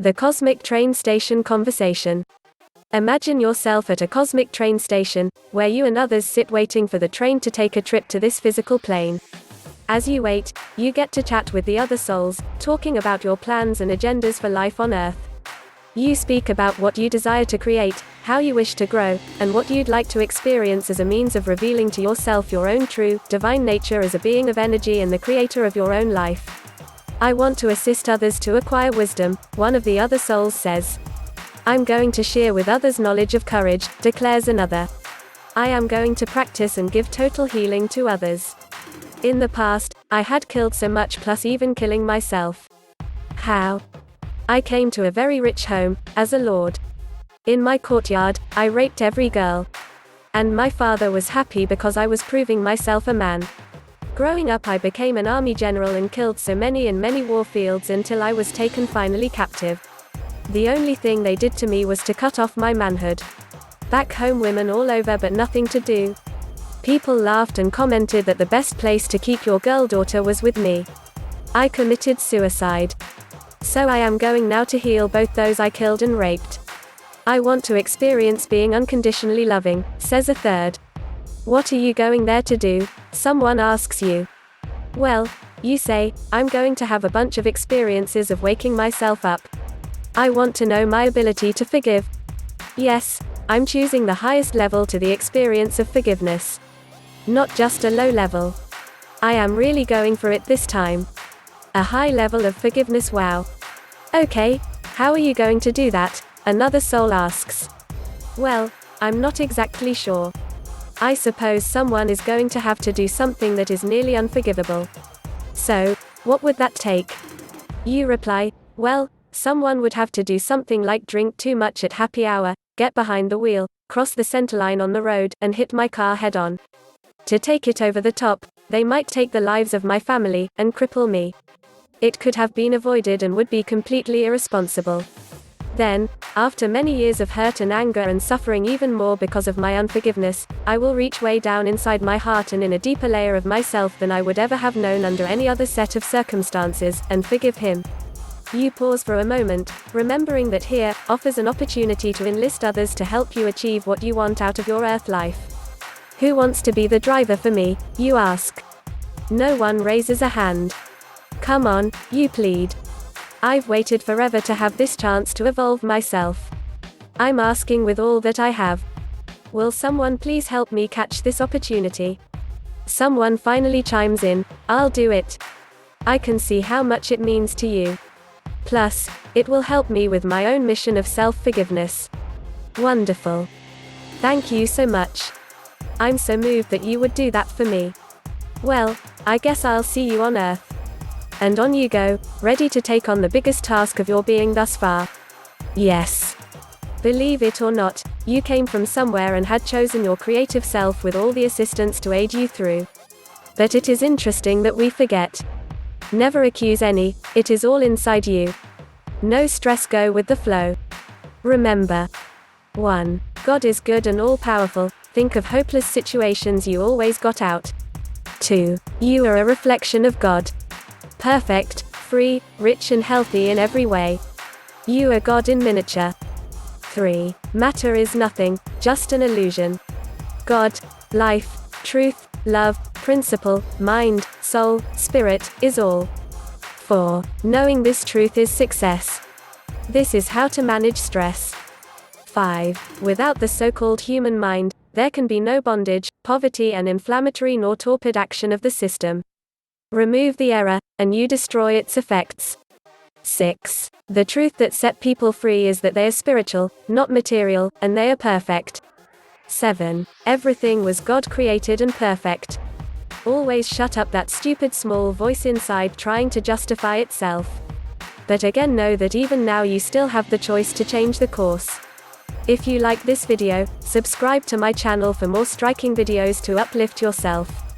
The Cosmic Train Station Conversation. Imagine yourself at a cosmic train station, where you and others sit waiting for the train to take a trip to this physical plane. As you wait, you get to chat with the other souls, talking about your plans and agendas for life on Earth. You speak about what you desire to create, how you wish to grow, and what you'd like to experience as a means of revealing to yourself your own true, divine nature as a being of energy and the creator of your own life. I want to assist others to acquire wisdom, one of the other souls says. I'm going to share with others knowledge of courage, declares another. I am going to practice and give total healing to others. In the past, I had killed so much plus even killing myself. How? I came to a very rich home, as a lord. In my courtyard, I raped every girl. And my father was happy because I was proving myself a man. Growing up I became an army general and killed so many in many war fields until I was taken finally captive. The only thing they did to me was to cut off my manhood. Back home women all over but nothing to do. People laughed and commented that the best place to keep your girl daughter was with me. I committed suicide. So I am going now to heal both those I killed and raped. I want to experience being unconditionally loving, says a third. What are you going there to do? Someone asks you. Well, you say, I'm going to have a bunch of experiences of waking myself up. I want to know my ability to forgive. Yes, I'm choosing the highest level to the experience of forgiveness. Not just a low level. I am really going for it this time. A high level of forgiveness, wow. Okay, how are you going to do that? Another soul asks. Well, I'm not exactly sure. I suppose someone is going to have to do something that is nearly unforgivable. So, what would that take? You reply, well, someone would have to do something like drink too much at happy hour, get behind the wheel, cross the centerline on the road, and hit my car head on. To take it over the top, they might take the lives of my family, and cripple me. It could have been avoided and would be completely irresponsible. Then, after many years of hurt and anger and suffering even more because of my unforgiveness, I will reach way down inside my heart and in a deeper layer of myself than I would ever have known under any other set of circumstances, and forgive him. You pause for a moment, remembering that here offers an opportunity to enlist others to help you achieve what you want out of your Earth life. Who wants to be the driver for me, you ask. No one raises a hand. Come on, you plead. I've waited forever to have this chance to evolve myself. I'm asking with all that I have. Will someone please help me catch this opportunity? Someone finally chimes in, I'll do it. I can see how much it means to you. Plus, it will help me with my own mission of self-forgiveness. Wonderful. Thank you so much. I'm so moved that you would do that for me. Well, I guess I'll see you on Earth. And on you go, ready to take on the biggest task of your being thus far. Yes. Believe it or not, you came from somewhere and had chosen your creative self with all the assistance to aid you through. But it is interesting that we forget. Never accuse any, it is all inside you. No stress, go with the flow. Remember. 1. God is good and all-powerful, think of hopeless situations you always got out. 2. You are a reflection of God. Perfect, free, rich and healthy in every way. You are God in miniature. 3. Matter is nothing, just an illusion. God, life, truth, love, principle, mind, soul, spirit, is all. 4. Knowing this truth is success. This is how to manage stress. 5. Without the so-called human mind, there can be no bondage, poverty and inflammatory nor torpid action of the system. Remove the error, and you destroy its effects. 6. The truth that set people free is that they are spiritual, not material, and they are perfect. 7. Everything was God created and perfect. Always shut up that stupid small voice inside trying to justify itself. But again, know that even now you still have the choice to change the course. If you like this video, subscribe to my channel for more striking videos to uplift yourself.